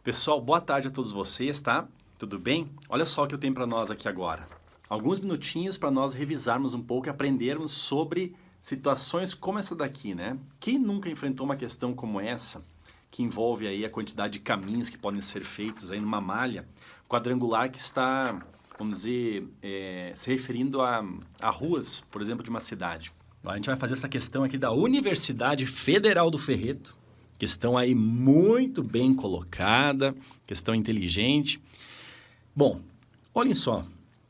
Pessoal, boa tarde a todos vocês, tá? Tudo bem? Olha só o que eu tenho para nós aqui agora. Alguns minutinhos para nós revisarmos um pouco e aprendermos sobre situações como essa daqui, né? Quem nunca enfrentou uma questão como essa, que envolve aí a quantidade de caminhos que podem ser feitos aí numa malha quadrangular que está, vamos dizer, se referindo a ruas, por exemplo, de uma cidade. A gente vai fazer essa questão aqui da Universidade Federal do Ferreto. Questão aí muito bem colocada, questão inteligente. Bom, olhem só,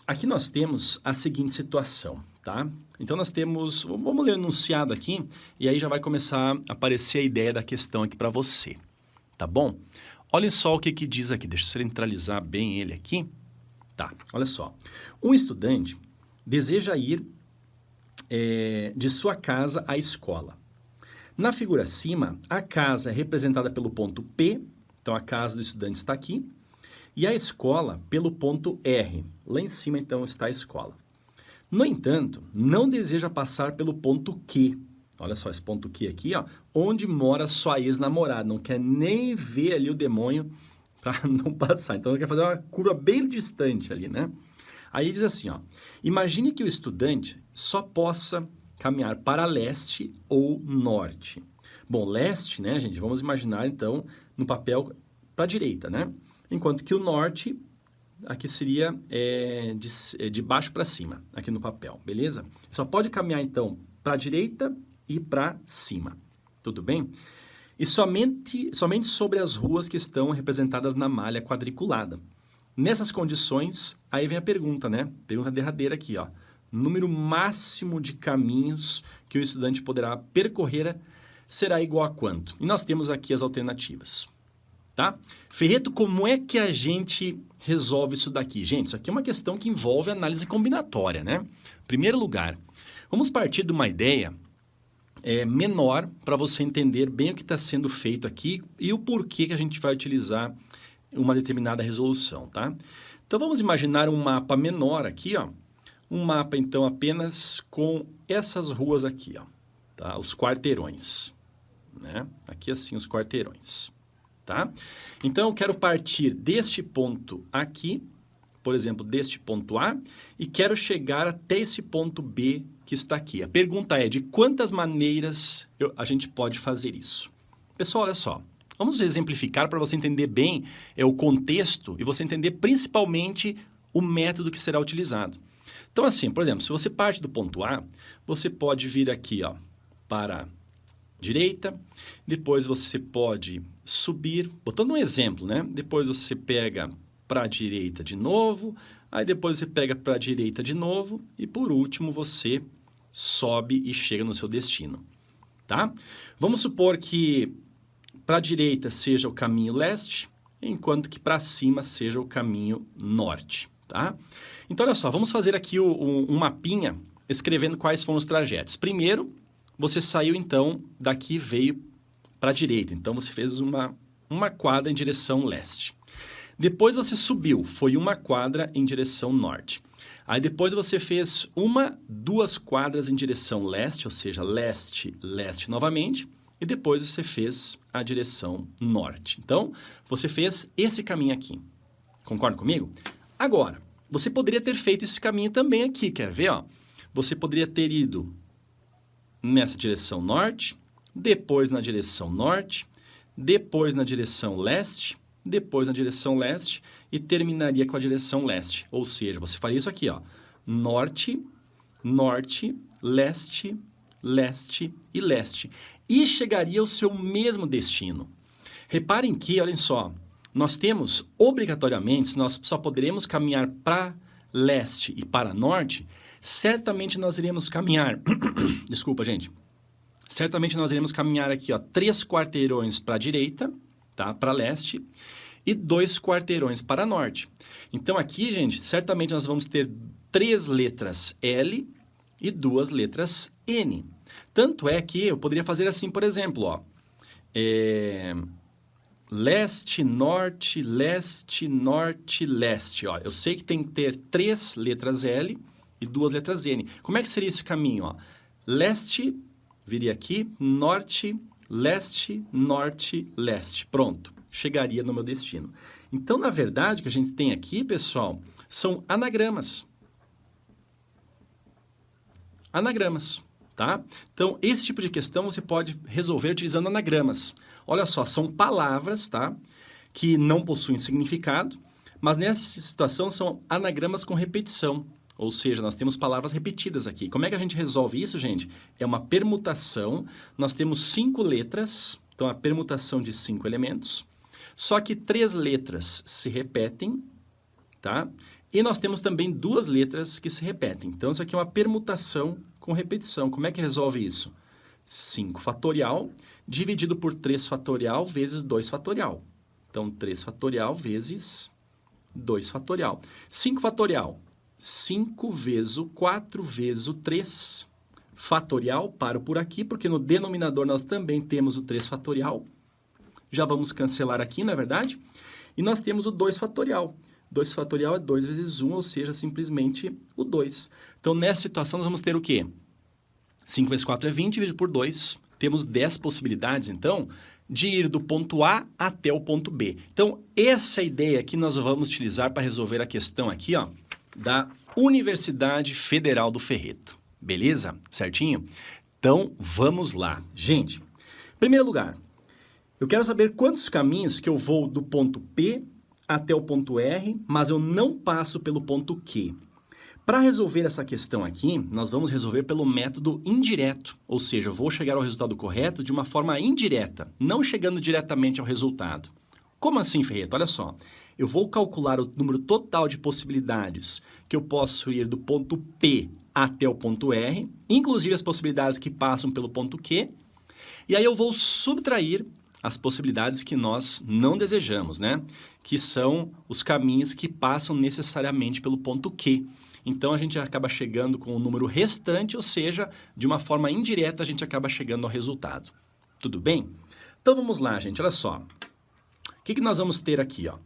aqui nós temos a seguinte situação, tá? Então nós temos, vamos ler o enunciado aqui, e aí já vai começar a aparecer a ideia da questão aqui para você, tá bom? Olhem só o que diz aqui, deixa eu centralizar bem ele aqui. Tá, olha só. Um estudante deseja ir de sua casa à escola. Na figura acima, a casa é representada pelo ponto P, então a casa do estudante está aqui, e a escola pelo ponto R. Lá em cima, então, está a escola. No entanto, não deseja passar pelo ponto Q. Olha só, esse ponto Q aqui, ó, onde mora sua ex-namorada. Não quer nem ver ali o demônio para não passar. Então, quer fazer uma curva bem distante ali, né? Aí diz assim, ó, imagine que o estudante só possa caminhar para leste ou norte. Bom, leste, né, gente, vamos imaginar, então, no papel para a direita, né? Enquanto que o norte, aqui seria de baixo para cima, aqui no papel, beleza? Só pode caminhar, então, para a direita e para cima, tudo bem? E somente sobre as ruas que estão representadas na malha quadriculada. Nessas condições, aí vem a pergunta, né? Pergunta derradeira aqui, ó. Número máximo de caminhos que o estudante poderá percorrer será igual a quanto? E nós temos aqui as alternativas, tá? Ferreto, como é que a gente resolve isso daqui? Gente, isso aqui é uma questão que envolve análise combinatória, né? Em primeiro lugar, vamos partir de uma ideia menor para você entender bem o que está sendo feito aqui e o porquê que a gente vai utilizar uma determinada resolução, tá? Então, vamos imaginar um mapa menor aqui, ó. Um mapa, então, apenas com essas ruas aqui, ó, tá? Os quarteirões, né? Aqui, assim, os quarteirões, tá? Então, eu quero partir deste ponto aqui, por exemplo, deste ponto A, e quero chegar até esse ponto B que está aqui. A pergunta é, de quantas maneiras a gente pode fazer isso? Pessoal, olha só. Vamos exemplificar para você entender bem o contexto e você entender principalmente o método que será utilizado. Então, assim, por exemplo, se você parte do ponto A, você pode vir aqui, ó, para a direita, depois você pode subir, botando um exemplo, né? Depois você pega para a direita de novo, aí depois você pega para a direita de novo e, por último, você sobe e chega no seu destino, tá? Vamos supor que para a direita seja o caminho leste, enquanto que para cima seja o caminho norte, tá? Então, olha só, vamos fazer aqui um mapinha escrevendo quais foram os trajetos. Primeiro, você saiu, então, daqui e veio para a direita. Então, você fez uma quadra em direção leste. Depois, você subiu, foi uma quadra em direção norte. Aí, depois, você fez duas quadras em direção leste, ou seja, leste, leste novamente. E depois, você fez a direção norte. Então, você fez esse caminho aqui. Concorda comigo? Agora, você poderia ter feito esse caminho também aqui, quer ver? Ó? Você poderia ter ido nessa direção norte, depois na direção norte, depois na direção leste, depois na direção leste e terminaria com a direção leste. Ou seja, você faria isso aqui, ó, norte, norte, leste, leste e leste. E chegaria ao seu mesmo destino. Reparem que, olhem só, nós temos, obrigatoriamente, nós só poderemos caminhar para leste e para norte, certamente nós iremos caminhar, desculpa, gente, certamente nós iremos caminhar aqui, ó, 3 quarteirões para a direita, tá, para leste, e 2 quarteirões para norte. Então, aqui, gente, certamente nós vamos ter 3 letras L e 2 letras N. Tanto é que eu poderia fazer assim, por exemplo, ó, leste, norte, leste, norte, leste. Ó, eu sei que tem que ter 3 letras L e 2 letras N. Como é que seria esse caminho? Ó? Leste, viria aqui, norte, leste, norte, leste. Pronto. chegaria no meu destino. Então, na verdade, o que a gente tem aqui, pessoal, são anagramas. Anagramas, tá? Então, esse tipo de questão você pode resolver utilizando anagramas. Olha só, são palavras, tá? Que não possuem significado, mas nessa situação são anagramas com repetição. Ou seja, nós temos palavras repetidas aqui. Como é que a gente resolve isso, gente? É uma permutação. Nós temos 5 letras, então a permutação de 5 elementos. Só que 3 letras se repetem, tá? E nós temos também 2 letras que se repetem. Então, isso aqui é uma permutação com repetição. Como é que resolve isso? 5 fatorial dividido por 3 fatorial vezes 2 fatorial. Então, 3 fatorial vezes 2 fatorial. 5 fatorial. 5 vezes o 4 vezes o 3 fatorial, paro por aqui, porque no denominador nós também temos o 3 fatorial. Já vamos cancelar aqui, não é verdade? E nós temos o 2 fatorial. 2 fatorial é 2 vezes 1, ou seja, simplesmente o 2. Então, nessa situação, nós vamos ter o quê? 5 vezes 4 é 20, dividido por 2. Temos 10 possibilidades, então, de ir do ponto A até o ponto B. Então, essa ideia aqui nós vamos utilizar para resolver a questão aqui, ó, da Universidade Federal do Ferreto. Beleza? Certinho? Então, vamos lá. Gente, em primeiro lugar, eu quero saber quantos caminhos que eu vou do ponto P até o ponto R, mas eu não passo pelo ponto Q. Para resolver essa questão aqui, nós vamos resolver pelo método indireto, ou seja, eu vou chegar ao resultado correto de uma forma indireta, não chegando diretamente ao resultado. Como assim, Ferreto? Olha só, eu vou calcular o número total de possibilidades que eu posso ir do ponto P até o ponto R, inclusive as possibilidades que passam pelo ponto Q, e aí eu vou subtrair as possibilidades que nós não desejamos, né? Que são os caminhos que passam necessariamente pelo ponto Q. Então, a gente acaba chegando com o número restante, ou seja, de uma forma indireta, a gente acaba chegando ao resultado. Tudo bem? Então, vamos lá, gente, olha só. O que nós vamos ter aqui, ó?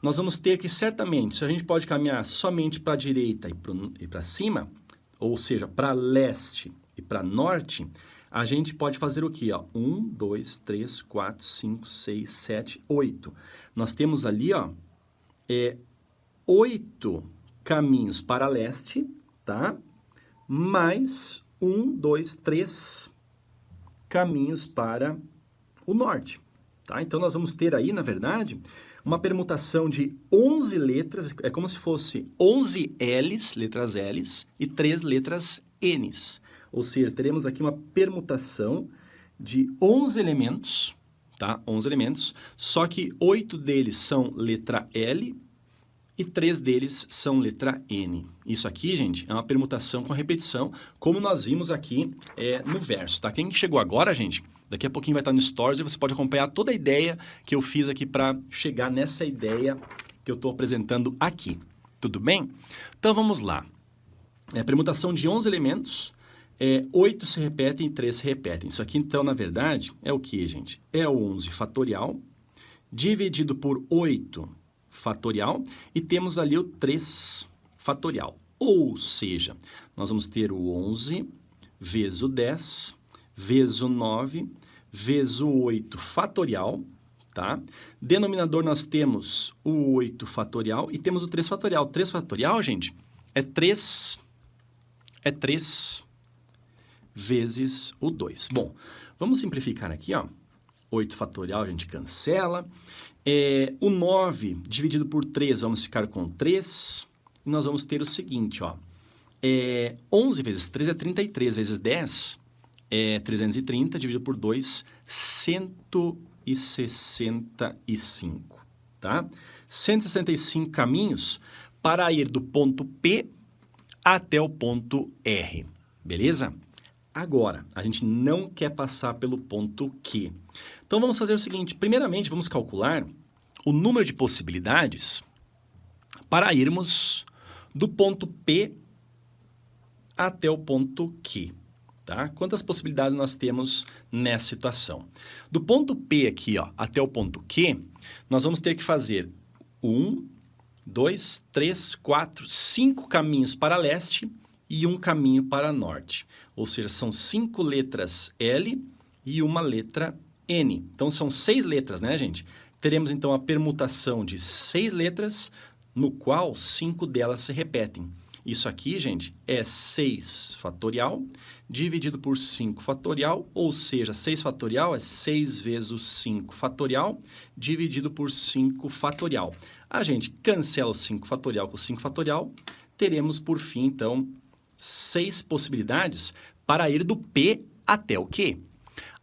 Nós vamos ter que, certamente, se a gente pode caminhar somente para a direita e para cima, ou seja, para leste e para norte, a gente pode fazer o quê? 1, 2, 3, 4, 5, 6, 7, 8. Nós temos ali, ó, 8 caminhos para leste, tá? Mais 1, 2, 3 caminhos para o norte, tá? Então, nós vamos ter aí, na verdade, uma permutação de 11 letras, é como se fosse 11 L's, letras L's, e 3 letras N's. Ou seja, teremos aqui uma permutação de 11 elementos, tá? 11 elementos, só que 8 deles são letra L e 3 deles são letra N. Isso aqui, gente, é uma permutação com repetição, como nós vimos aqui no verso, tá? Quem chegou agora, gente, daqui a pouquinho vai estar no Stories e você pode acompanhar toda a ideia que eu fiz aqui para chegar nessa ideia que eu estou apresentando aqui. Tudo bem? Então, vamos lá. Permutação de 11 elementos, 8 se repetem e 3 se repetem. Isso aqui, então, na verdade, é o que, gente? É o 11 fatorial dividido por 8 fatorial e temos ali o 3 fatorial. Ou seja, nós vamos ter o 11 vezes o 10 vezes o 9 vezes o 8 fatorial, tá? Denominador nós temos o 8 fatorial e temos o 3 fatorial. 3 fatorial, gente, é 3 vezes o 2. Bom, vamos simplificar aqui, ó. 8 fatorial a gente cancela. O 9 dividido por 3, vamos ficar com 3. E nós vamos ter o seguinte, ó. 11 vezes 3 é 33, vezes 10 é 330, dividido por 2, 165, tá? 165 caminhos para ir do ponto P até o ponto R, beleza? Agora, a gente não quer passar pelo ponto Q. Então, vamos fazer o seguinte. Primeiramente, vamos calcular o número de possibilidades para irmos do ponto P até o ponto Q, tá? Quantas possibilidades nós temos nessa situação? Do ponto P aqui, ó, até o ponto Q, nós vamos ter que fazer 1, 2, 3, 4, 5 caminhos para leste e 1 caminho para norte. Ou seja, são 5 letras L e 1 letra N. Então, são 6 letras, né, gente? teremos então a permutação de 6 letras, no qual 5 delas se repetem. Isso aqui, gente, é 6 fatorial dividido por 5 fatorial, ou seja, 6 fatorial é 6 vezes o 5 fatorial dividido por 5 fatorial. A gente cancela o 5 fatorial com o 5 fatorial, teremos por fim, então, 6 possibilidades para ir do P até o Q.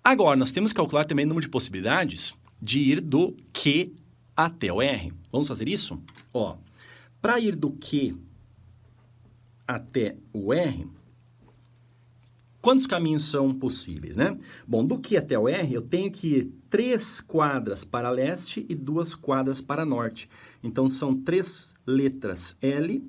Agora, nós temos que calcular também o número de possibilidades de ir do Q até o R. Vamos fazer isso? Ó, para ir do Q até o R, quantos caminhos são possíveis, né? Bom, do Q até o R, eu tenho que ir 3 quadras para leste e 2 quadras para norte. Então, são 3 letras L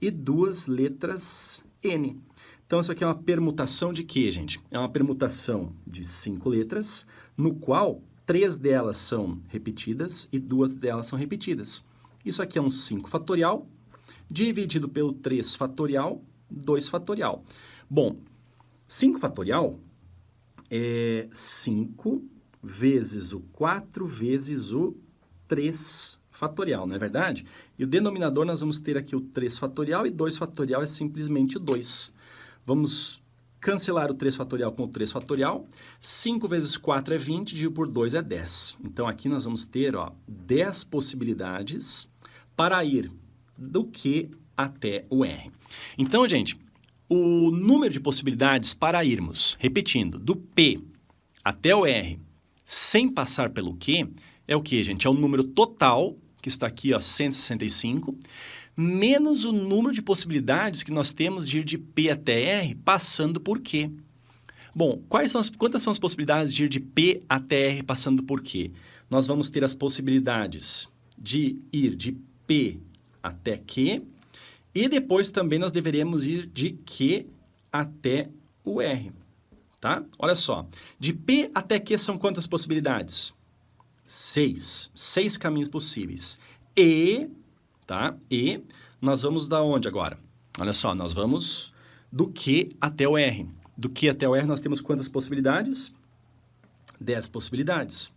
e 2 letras N. Então, isso aqui é uma permutação de quê, gente? É uma permutação de 5 letras, no qual 3 delas são repetidas e 2 delas são repetidas. Isso aqui é um 5 fatorial, dividido pelo 3 fatorial, 2 fatorial. Bom, 5 fatorial é 5 vezes o 4 vezes o 3 fatorial, não é verdade? E o denominador nós vamos ter aqui o 3 fatorial e 2 fatorial é simplesmente o 2. Vamos cancelar o 3 fatorial com o 3 fatorial. 5 vezes 4 é 20, dividido por 2 é 10. Então, aqui nós vamos ter 10 possibilidades para ir do Q até o R. Então, gente, o número de possibilidades para irmos, repetindo, do P até o R, sem passar pelo Q, é o que, gente? É o número total, que está aqui, 165, menos o número de possibilidades que nós temos de ir de P até R passando por Q. Bom, quantas são as possibilidades de ir de P até R passando por Q? Nós vamos ter as possibilidades de ir de P até Q e depois também nós deveremos ir de Q até o R, tá? Olha só, de P até Q são quantas possibilidades? 6 caminhos possíveis. Tá? E nós vamos da onde agora? Olha só, nós vamos do Q até o R. Do Q até o R nós temos quantas possibilidades? 10 possibilidades.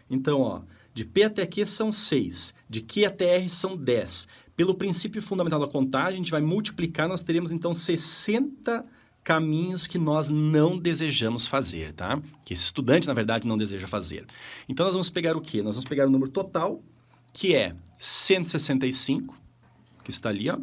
Então, de P até Q são 6, de Q até R são 10. Pelo princípio fundamental da contagem, a gente vai multiplicar, nós teremos então 60 caminhos que nós não desejamos fazer, tá? Que esse estudante, na verdade, não deseja fazer. Então, nós vamos pegar o quê? Nós vamos pegar o número total, que é 165, que está ali, ó.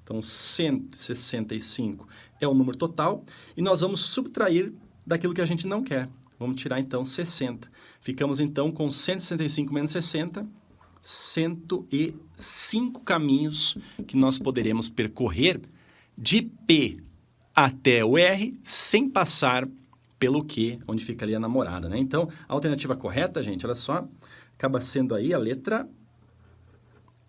Então, 165 é o número total, e nós vamos subtrair daquilo que a gente não quer. Vamos tirar, então, 60. Ficamos, então, com 165 menos 60, 105 caminhos que nós poderemos percorrer de P até o R sem passar pelo Q, onde fica ali a namorada, né? Então, a alternativa correta, gente, olha só, acaba sendo aí a letra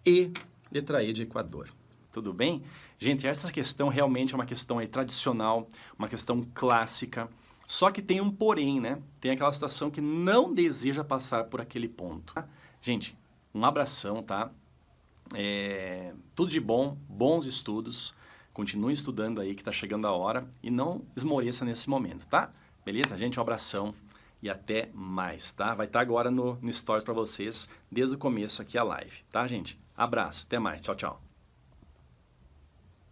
E, letra E de Equador. Tudo bem? Gente, essa questão realmente é uma questão aí tradicional, uma questão clássica, só que tem um porém, né? Tem aquela situação que não deseja passar por aquele ponto. Gente, um abração, tá? Tudo de bom, bons estudos, continue estudando aí que tá chegando a hora e não esmoreça nesse momento, tá? Beleza, gente? Um abração e até mais, tá? Vai estar agora no Stories para vocês, desde o começo aqui a live, tá, gente? Abraço, até mais, tchau, tchau.